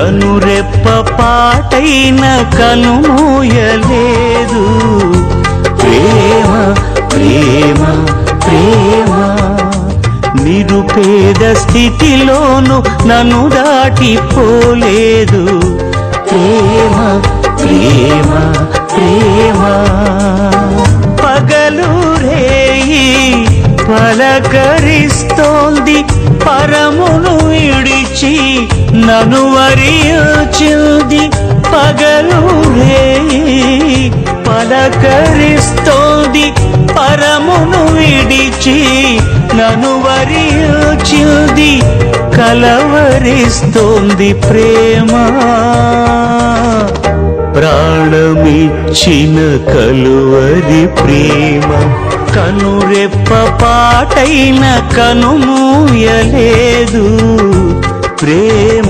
కనురెప్ప పాటైన కనుమూయలేదు. ప్రేమ ప్రేమ ప్రేమ నిరుపేద స్థితిలోను నన్ను దాటిపోలేదు. ప్రేమ ప్రేమ ప్రేమ పగలు రేయి పలకరిస్తోంది, పరమును విడిచి నన్ను వరించింది. పగలు రేయి పలకరిస్తోంది, పరమును విడిచి నన్ను వరించింది. కలవరిస్తోంది ప్రేమ, ప్రాణమిచ్చిన కలువరి ప్రేమ. కనురెప్ప పాటైన కనుమూయలేదు. ప్రేమ